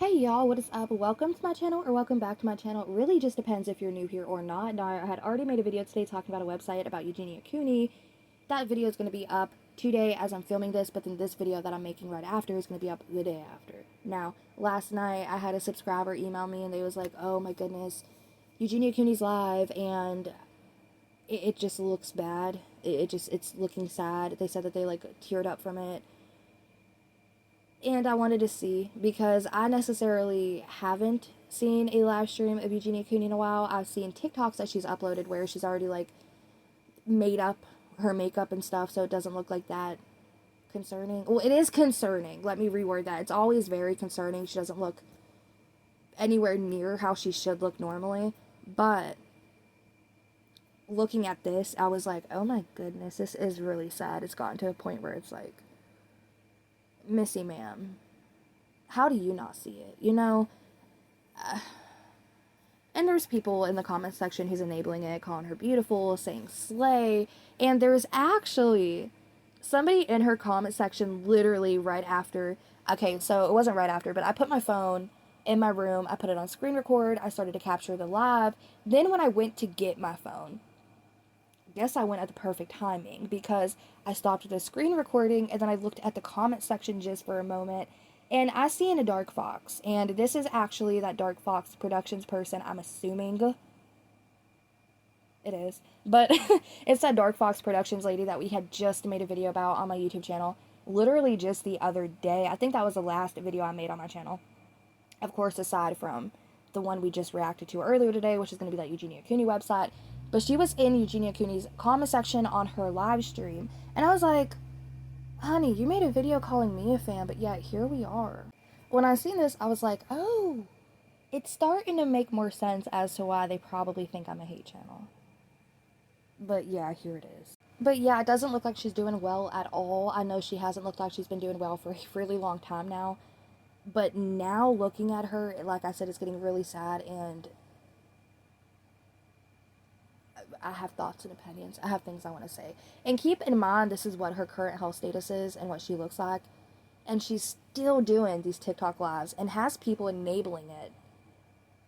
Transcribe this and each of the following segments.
Hey y'all, what is up? Welcome to my channel or welcome back to my channel. It really just depends if you're new here or not. Now, I had already made a video today talking about a website about Eugenia Cooney. That video is going to be up today as I'm filming this, but then this video that I'm making right after is going to be up the day after. Now, last night I had a subscriber email me and they was like, oh my goodness, Eugenia Cooney's live and it just looks bad. It's looking sad. They said that they like teared up from it. And I wanted to see, because I necessarily haven't seen a live stream of Eugenia Cooney in a while. I've seen TikToks that she's uploaded where she's already, like, made up her makeup and stuff, so it doesn't look like that concerning. Well, it is concerning. Let me reword that. It's always very concerning. She doesn't look anywhere near how she should look normally. But looking at this, I was like, oh my goodness, this is really sad. It's gotten to a point where it's like, Missy, ma'am, how do you not see it? You know? And there's people in the comment section who's enabling it, calling her beautiful, saying slay. And there's actually somebody in her comment section literally right after. Okay, so it wasn't right after, but I put my phone in my room. I put it on screen record. I started to capture the live. Then when I went to get my phone, guess I went at the perfect timing, because I stopped the screen recording and then I looked at the comment section just for a moment and I seen a Dark Fox, and this is actually that Dark Fox Productions person, I'm assuming. It is. But it's that Dark Fox Productions lady that we had just made a video about on my YouTube channel literally just the other day. I think that was the last video I made on my channel. Of course, aside from the one we just reacted to earlier today, which is going to be that Eugenia Cooney website. But she was in Eugenia Cooney's comment section on her live stream. And I was like, honey, you made a video calling me a fan, but yet here we are. When I seen this, I was like, oh, it's starting to make more sense as to why they probably think I'm a hate channel. But yeah, here it is. But yeah, it doesn't look like she's doing well at all. I know she hasn't looked like she's been doing well for a really long time now. But now looking at her, like I said, it's getting really sad, and I have thoughts and opinions. I have things I want to say. And keep in mind, this is what her current health status is and what she looks like. And she's still doing these TikTok lives and has people enabling it.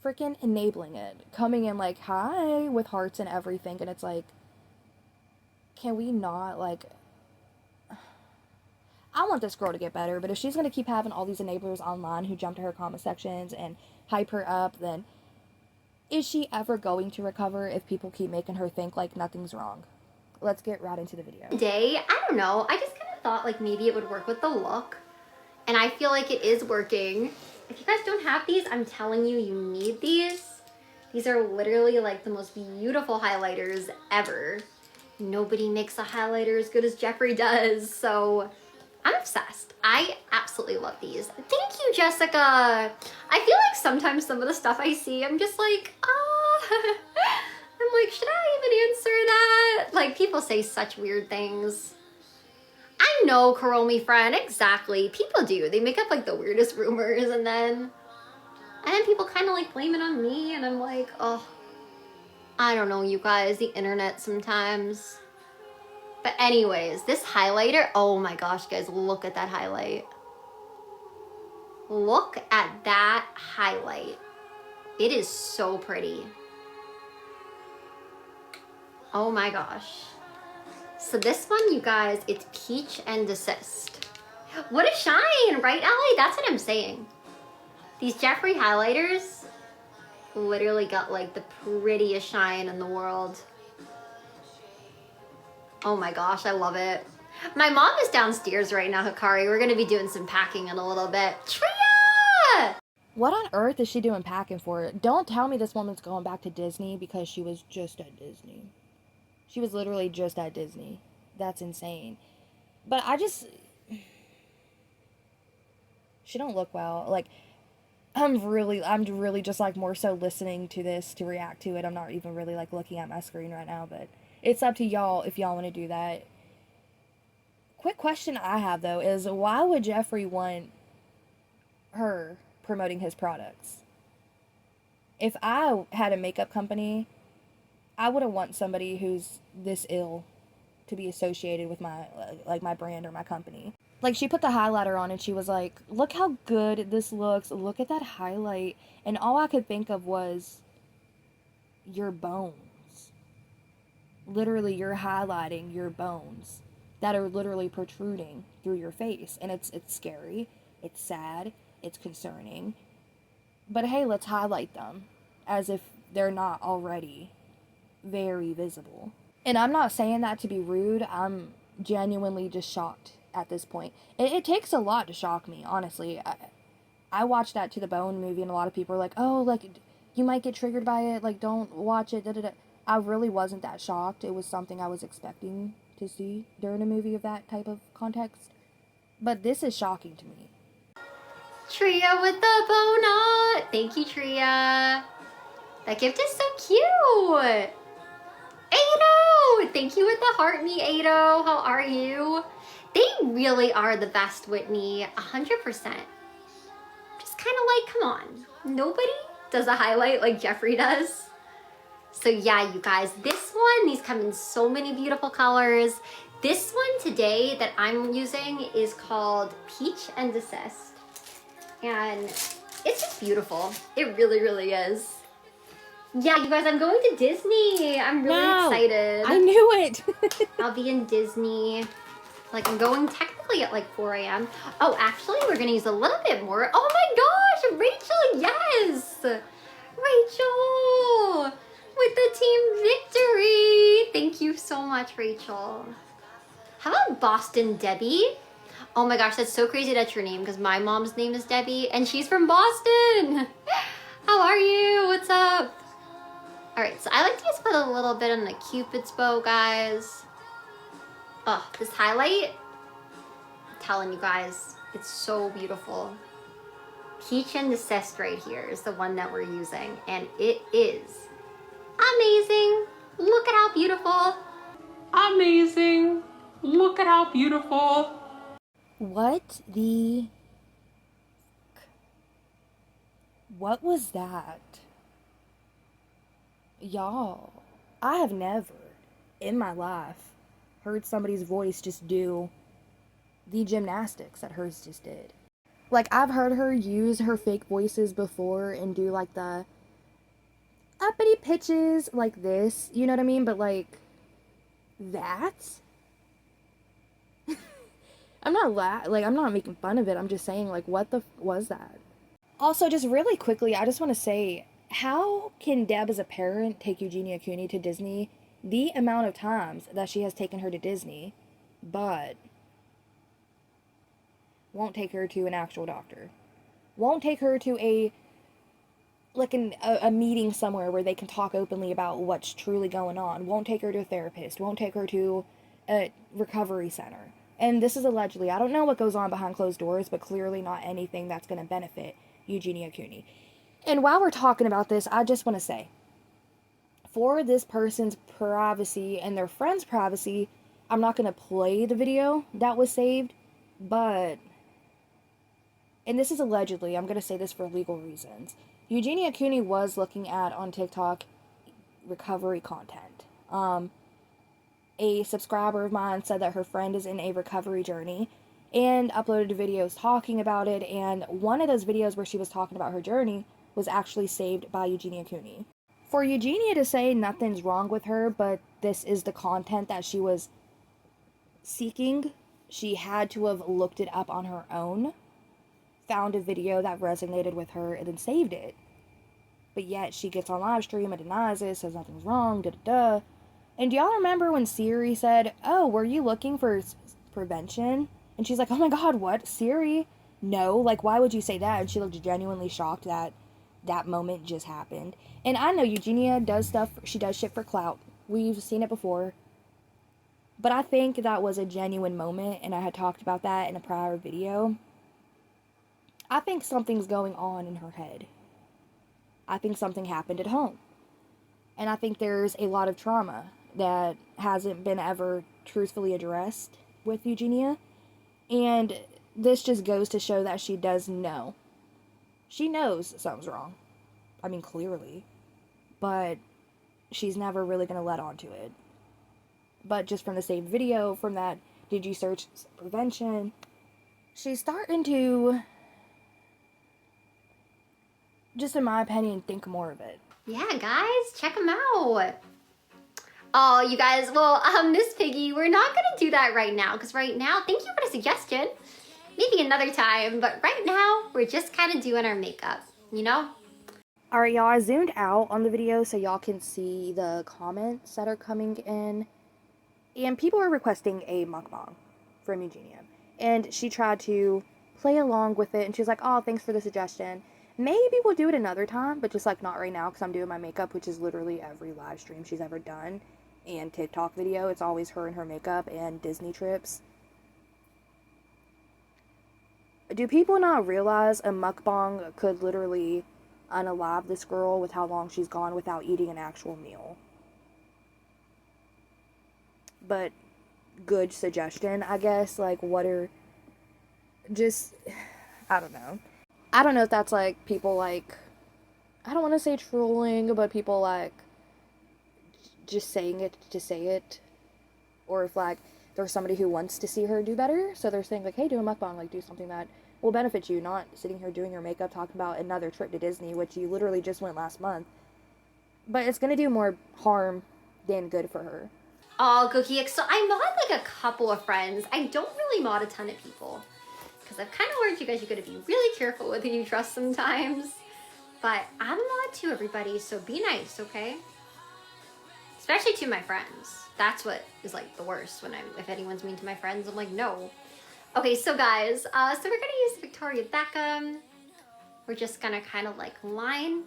Freaking enabling it. Coming in like, hi, with hearts and everything. And it's like, can we not, like... I want this girl to get better, but if she's going to keep having all these enablers online who jump to her comment sections and hype her up, then is she ever going to recover if people keep making her think like nothing's wrong? Let's get right into the video. Today, I don't know, I just kind of thought like maybe it would work with the look, and I feel like it is working. If you guys don't have these, I'm telling you, you need these. These are literally like the most beautiful highlighters ever. Nobody makes a highlighter as good as Jeffree does, so I'm obsessed. I absolutely love these. Thank you, Jessica. I feel like sometimes some of the stuff I see, I'm just like, oh, I'm like, should I even answer that? Like, people say such weird things. I know, Kuromi friend, exactly. People do. They make up like the weirdest rumors, and then people kind of like blame it on me, and I'm like, oh, I don't know, you guys, the internet sometimes. But anyways, this highlighter, oh my gosh, guys, look at that highlight. Look at that highlight. It is so pretty. Oh my gosh. So this one, you guys, it's Peach and Desist. What a shine, right, Allie? That's what I'm saying. These Jeffree highlighters literally got like the prettiest shine in the world. Oh my gosh, I love it. My mom is downstairs right now, Hikari. We're gonna be doing some packing in a little bit. Tria! What on earth is she doing packing for? Don't tell me this woman's going back to Disney because she was just at Disney. She was literally just at Disney. That's insane. But I just... She don't look well. Like, I'm really just like more so listening to this to react to it. I'm not even really like looking at my screen right now, but it's up to y'all if y'all want to do that. Quick question I have though is, why would Jeffree want her promoting his products? If I had a makeup company, I wouldn't want somebody who's this ill to be associated with my my brand or my company. Like, she put the highlighter on and she was like, look how good this looks. Look at that highlight. And all I could think of was your bones. Literally, you're highlighting your bones that are literally protruding through your face. And it's scary. It's sad. It's concerning. But hey, let's highlight them as if they're not already very visible. And I'm not saying that to be rude. I'm genuinely just shocked at this point. It takes a lot to shock me, honestly. I watched that To the Bone movie, and a lot of people are like, oh, like, you might get triggered by it. Like, don't watch it. Da, da, da. I really wasn't that shocked. It was something I was expecting to see during a movie of that type of context. But this is shocking to me. Tria with the bonut. Thank you, Tria. That gift is so cute. Ado! Thank you with the heart me, Ado. How are you? They really are the best, Whitney. 100%. Just kind of like, come on. Nobody does a highlight like Jeffree does. So yeah, you guys, this one, these come in so many beautiful colors. This one today that I'm using is called Peach and Desist. And it's just beautiful. It really, really is. Yeah, you guys, I'm going to Disney. I'm really excited. I knew it. I'll be in Disney. Like, I'm going technically at like 4 a.m. Oh, actually, we're going to use a little bit more. Oh my gosh, Rachel, yes. Rachel with the team victory. Thank you so much, Rachel. How about Boston Debbie? Oh my gosh, that's so crazy that's your name because my mom's name is Debbie and she's from Boston. How are you? What's up? All right, so I like to just put a little bit on the Cupid's bow, guys. Oh, this highlight, I'm telling you guys, it's so beautiful. Peach and Desist right here is the one that we're using, and it is amazing. Look at how beautiful. Amazing. Look at how beautiful. What the... What was that? Y'all, I have never in my life heard somebody's voice just do the gymnastics that hers just did. Like, I've heard her use her fake voices before and do like the uppity pitches like this, you know what I mean? But like that? I'm not making fun of it. I'm just saying, like, what the was that? Also, just really quickly, I just want to say, how can Deb as a parent take Eugenia Cooney to Disney the amount of times that she has taken her to Disney, but won't take her to an actual doctor? Won't take her to a meeting somewhere where they can talk openly about what's truly going on. Won't take her to a therapist. Won't take her to a recovery center. And this is allegedly, I don't know what goes on behind closed doors, but clearly not anything that's going to benefit Eugenia Cooney. And while we're talking about this, I just want to say, for this person's privacy and their friend's privacy, I'm not going to play the video that was saved, but, and this is allegedly, I'm going to say this for legal reasons, Eugenia Cooney was looking at, on TikTok, recovery content. A subscriber of mine said that her friend is in a recovery journey and uploaded videos talking about it, and one of those videos where she was talking about her journey was actually saved by Eugenia Cooney. For Eugenia to say nothing's wrong with her, but this is the content that she was seeking, she had to have looked it up on her own, found a video that resonated with her, and then saved it. But yet she gets on Livestream and denies it, says nothing's wrong, da-da-da. And do y'all remember when Siri said, oh, were you looking for prevention? And she's like, oh my god, what? Siri? No, like, why would you say that? And she looked genuinely shocked that that moment just happened. And I know Eugenia does stuff, she does shit for clout. We've seen it before. But I think that was a genuine moment, and I had talked about that in a prior video. I think something's going on in her head. I think something happened at home. And I think there's a lot of trauma that hasn't been ever truthfully addressed with Eugenia. And this just goes to show that she does know. She knows something's wrong. I mean, clearly. But she's never really going to let on to it. But just from the same video, from that, did you search prevention? she's starting to, just in my opinion, think more of it. Yeah, guys, check them out. Oh, you guys, well, Miss Piggy, we're not gonna do that right now, because right now, thank you for the suggestion. Maybe another time, but right now, we're just kind of doing our makeup, you know? Alright, y'all, I zoomed out on the video so y'all can see the comments that are coming in. And people are requesting a mukbang from Eugenia. And she tried to play along with it, and she's like, oh, thanks for the suggestion. Maybe we'll do it another time, but just like not right now, because I'm doing my makeup, which is literally every live stream she's ever done. And TikTok video, it's always her and her makeup and Disney trips. Do people not realize a mukbang could literally unalive this girl with how long she's gone without eating an actual meal? But good suggestion, I guess. Like, what are just, I don't know. I don't know if that's like people like, I don't want to say trolling, but people like just saying it to say it, or if like there's somebody who wants to see her do better, so they're saying like, hey, do a mukbang, like do something that will benefit you, not sitting here doing your makeup talking about another trip to Disney, which you literally just went last month. But it's gonna do more harm than good for her. Oh, Cookie, so I mod like a couple of friends. I don't really mod a ton of people, because I've kind of learned you guys, you gotta be really careful with who you trust sometimes. But I'm a mod to everybody, so be nice, okay? Especially to my friends. That's what is like the worst when if anyone's mean to my friends, I'm like, no. Okay, so guys, so we're gonna use Victoria Beckham. We're just gonna kind of like line.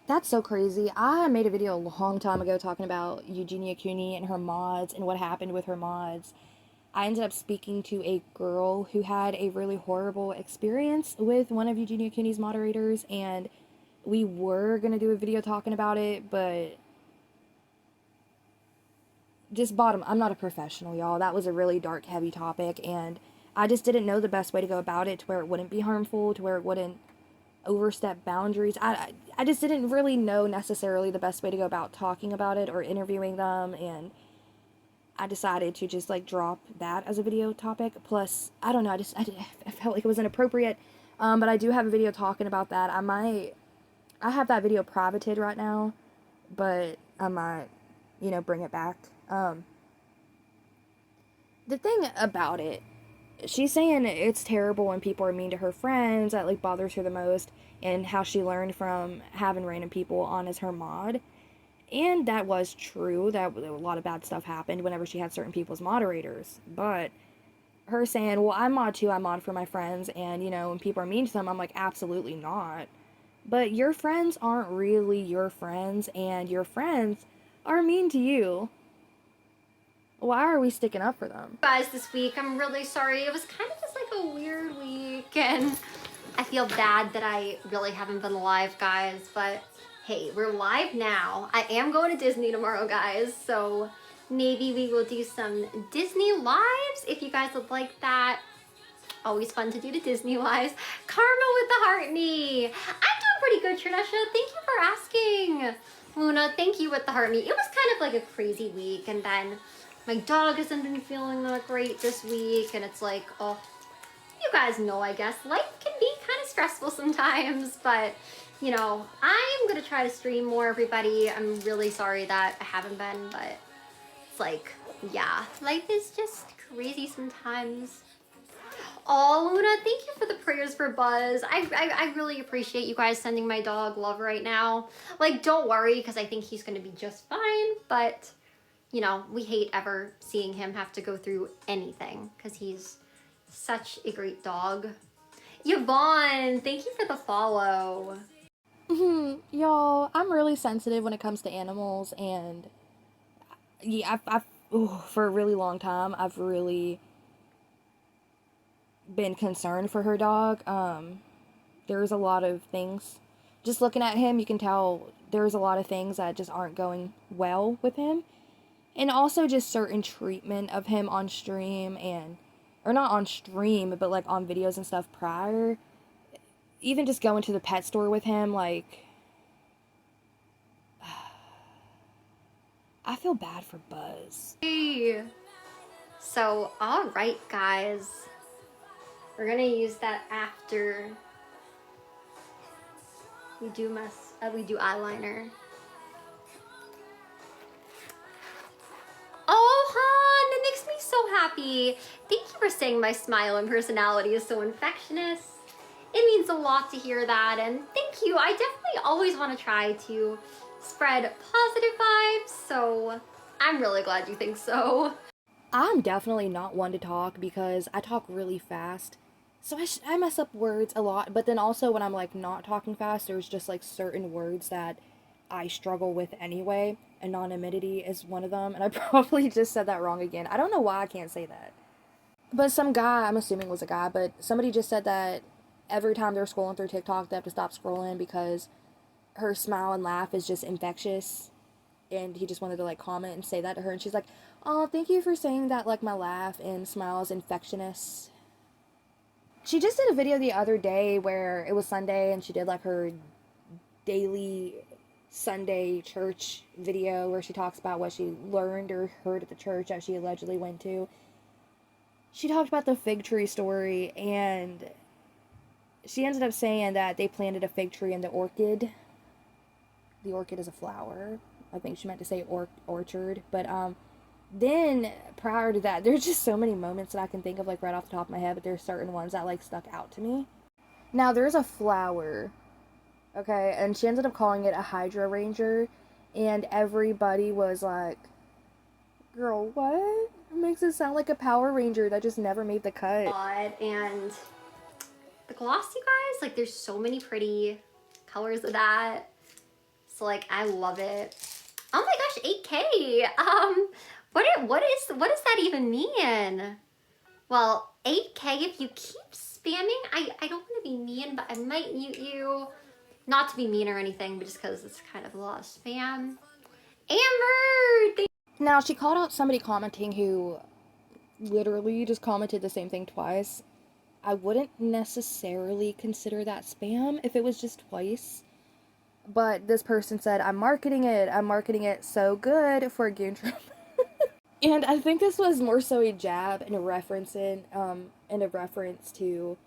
That's so crazy. I made a video a long time ago talking about Eugenia Cooney and her mods and what happened with her mods. I ended up speaking to a girl who had a really horrible experience with one of Eugenia Cooney's moderators, and we were gonna do a video talking about it, but just bottom, I'm not a professional, y'all. That was a really dark, heavy topic, and I just didn't know the best way to go about it to where it wouldn't be harmful, to where it wouldn't overstep boundaries. I just didn't really know necessarily the best way to go about talking about it or interviewing them, and I decided to just like drop that as a video topic. Plus, I don't know, I felt like it was inappropriate, but I do have a video talking about that. I have that video privated right now, but I might, bring it back. The thing about it, she's saying it's terrible when people are mean to her friends, that like bothers her the most, and how she learned from having random people on as her mod. And that was true, that a lot of bad stuff happened whenever she had certain people as moderators. But her saying, well, I mod too, I mod for my friends, and when people are mean to them, I'm like, absolutely not. But your friends aren't really your friends, and your friends are mean to you. Why are we sticking up for them? Guys, this week, I'm really sorry. It was kind of just like a weird week, and I feel bad that I really haven't been live, guys, but hey, we're live now. I am going to Disney tomorrow, guys, so maybe we will do some Disney lives if you guys would like that. Always fun to do the Disney lives. Karma with the heart knee. I'm doing pretty good, Trinasha. Thank you for asking. Luna, thank you with the heart knee. It was kind of like a crazy week, and then my dog hasn't been feeling that great this week, and it's like, oh, you guys know, I guess, life can be kind of stressful sometimes, but, I'm going to try to stream more, everybody. I'm really sorry that I haven't been, but it's like, yeah, life is just crazy sometimes. Oh, Luna, thank you for the prayers for Buzz. I really appreciate you guys sending my dog love right now. Like, don't worry, because I think he's going to be just fine, but we hate ever seeing him have to go through anything because he's such a great dog. Yvonne, thank you for the follow. Y'all, I'm really sensitive when it comes to animals, and yeah, for a really long time, I've really been concerned for her dog. There's a lot of things, just looking at him, you can tell there's a lot of things that just aren't going well with him. And also just certain treatment of him on stream or not on stream, but like on videos and stuff prior. Even just going to the pet store with him, like, I feel bad for Buzz. Hey. So, all right, guys. We're gonna use that after we do eyeliner. Oh, hon, that makes me so happy. Thank you for saying my smile and personality is so infectious. It means a lot to hear that, and thank you. I definitely always want to try to spread positive vibes, so I'm really glad you think so. I'm definitely not one to talk because I talk really fast. So I mess up words a lot, but then also when I'm like not talking fast, there's just like certain words that I struggle with anyway. Anonymity is one of them, and I probably just said that wrong again. I don't know why I can't say that. But some guy, I'm assuming was a guy, but somebody just said that every time they're scrolling through TikTok, they have to stop scrolling because her smile and laugh is just infectious. And he just wanted to like comment and say that to her, and she's like, "Oh, thank you for saying that, like my laugh and smile is infectious." She just did a video the other day where it was Sunday and she did like her daily Sunday church video where she talks about what she learned or heard at the church that she allegedly went to. She talked about the fig tree story, and she ended up saying that they planted a fig tree in the orchid. The orchid is a flower. I think she meant to say orchard, but then prior to that, there's just so many moments that I can think of like right off the top of my head, but there's certain ones that like stuck out to me. Now there's a flower, okay, and she ended up calling it a Hydra Ranger, and everybody was like, "Girl, what? It makes it sound like a Power Ranger that just never made the cut." And the gloss, you guys, like there's so many pretty colors of that. So like I love it. Oh my gosh, 8K. What does that even mean? Well, 8K, if you keep spamming, I don't want to be mean, but I might mute you. Not to be mean or anything, but just because it's kind of a lot of spam. Amber! Now, she called out somebody commenting who literally just commented the same thing twice. I wouldn't necessarily consider that spam if it was just twice. But this person said, I'm marketing it so good for Goontrip. And I think this was more so a jab and a reference to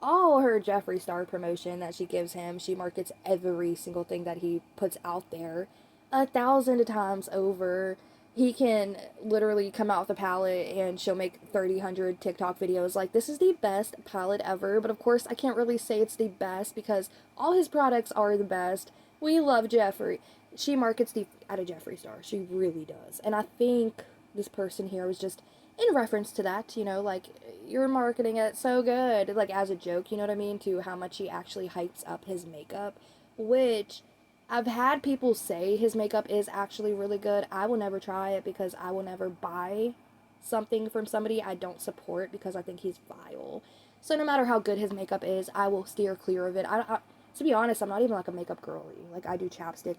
all her Jeffree Star promotion that she gives him. She markets every single thing that he puts out there 1,000 times over. He can literally come out with a palette and she'll make 300 TikTok videos like, this is the best palette ever. But of course, I can't really say it's the best because all his products are the best. We love Jeffree. She markets the out of Jeffree Star. She really does. And I think this person here was just in reference to that, you know, like, you're marketing it so good, like, as a joke, you know what I mean, to how much he actually hypes up his makeup, which I've had people say his makeup is actually really good. I will never try it because I will never buy something from somebody I don't support because I think he's vile. So no matter how good his makeup is, I will steer clear of it. To be honest, I'm not even like a makeup girly. Like, I do chapstick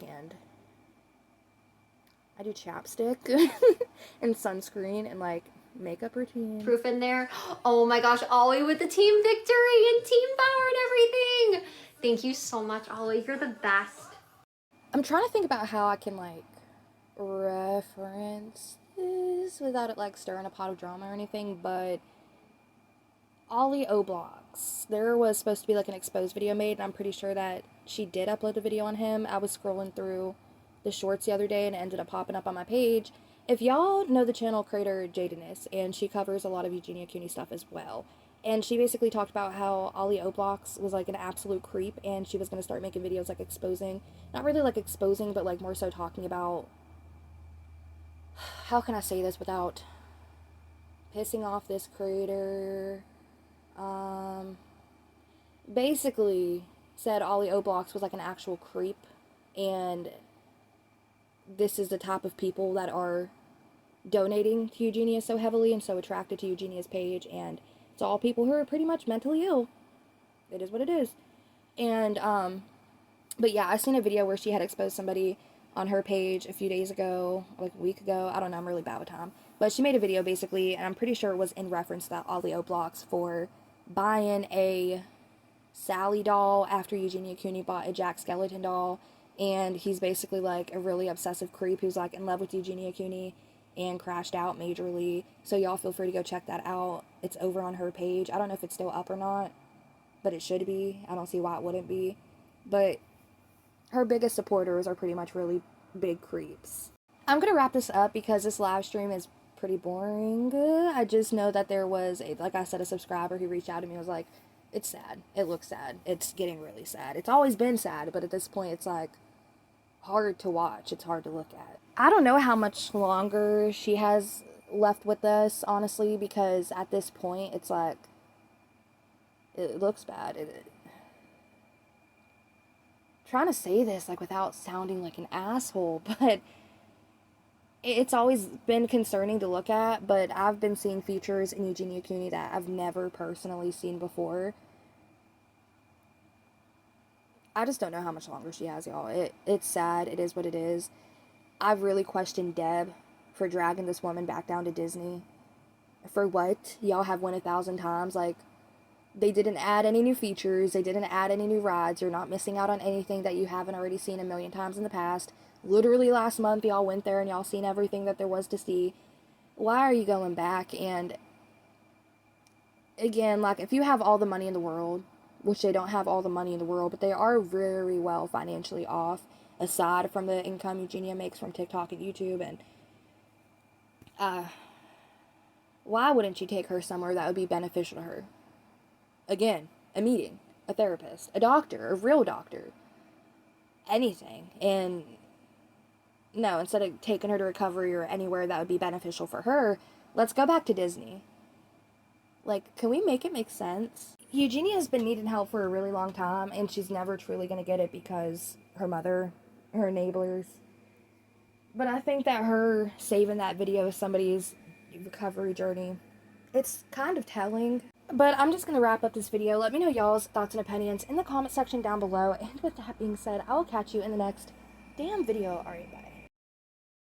and sunscreen and like makeup routine. Proof in there. Oh my gosh, Ollie with the team victory and team power and everything. Thank you so much, Ollie. You're the best. I'm trying to think about how I can like reference this without it like stirring a pot of drama or anything, but Ollie O'Blocks. There was supposed to be like an exposed video made, and I'm pretty sure that she did upload a video on him. I was scrolling through the shorts the other day and it ended up popping up on my page. If y'all know the channel creator Jadeness, and she covers a lot of Eugenia Cooney stuff as well, and she basically talked about how Ollie O'Blocks was like an absolute creep, and she was going to start making videos like exposing, not really like exposing, but like more so talking about, how can I say this without pissing off this creator, basically said Ollie O'Blocks was like an actual creep, and this is the type of people that are donating to Eugenia so heavily and so attracted to Eugenia's page, and it's all people who are pretty much mentally ill. It is what it is. And but yeah, I seen a video where she had exposed somebody on her page a few days ago, like a week ago. I don't know, I'm really bad with time. But she made a video basically, and I'm pretty sure it was in reference to that Ollie O'Blocks for buying a Sally doll after Eugenia Cooney bought a Jack Skellington doll. And he's basically like a really obsessive creep who's like in love with Eugenia Cooney. and crashed out majorly. So y'all feel free to go check that out. It's over on her page. I don't know if it's still up or not, but it should be. I don't see why it wouldn't be. But her biggest supporters are pretty much really big creeps. I'm going to wrap this up because this live stream is pretty boring. I just know that there was, like I said, a subscriber who reached out to me and was like, it's sad. It looks sad. It's getting really sad. It's always been sad, but at this point it's like hard to watch. It's hard to look at. I don't know how much longer she has left with us, honestly, because at this point it's like, it looks bad. Trying to say this like without sounding like an asshole, but it's always been concerning to look at. But I've been seeing features in Eugenia Cooney that I've never personally seen before. I just don't know how much longer she has, y'all. It's sad. It is what it is. I've really questioned Deb for dragging this woman back down to Disney. For what? Y'all have won 1,000 times. Like, they didn't add any new features. They didn't add any new rides. You're not missing out on anything that you haven't already seen a million times in the past. Literally last month, y'all went there and y'all seen everything that there was to see. Why are you going back? And again, like, if you have all the money in the world, which they don't have all the money in the world, but they are very well financially off, aside from the income Eugenia makes from TikTok and YouTube, and why wouldn't you take her somewhere that would be beneficial to her? Again, a meeting, a therapist, a doctor, a real doctor, anything. And no, instead of taking her to recovery or anywhere that would be beneficial for her, let's go back to Disney. Like, can we make it make sense? Eugenia has been needing help for a really long time, and she's never truly going to get it because her mother, her enablers. But I think that her saving that video of somebody's recovery journey, it's kind of telling. But I'm just going to wrap up this video. Let me know y'all's thoughts and opinions in the comment section down below. And with that being said, I will catch you in the next damn video. Alright, bye.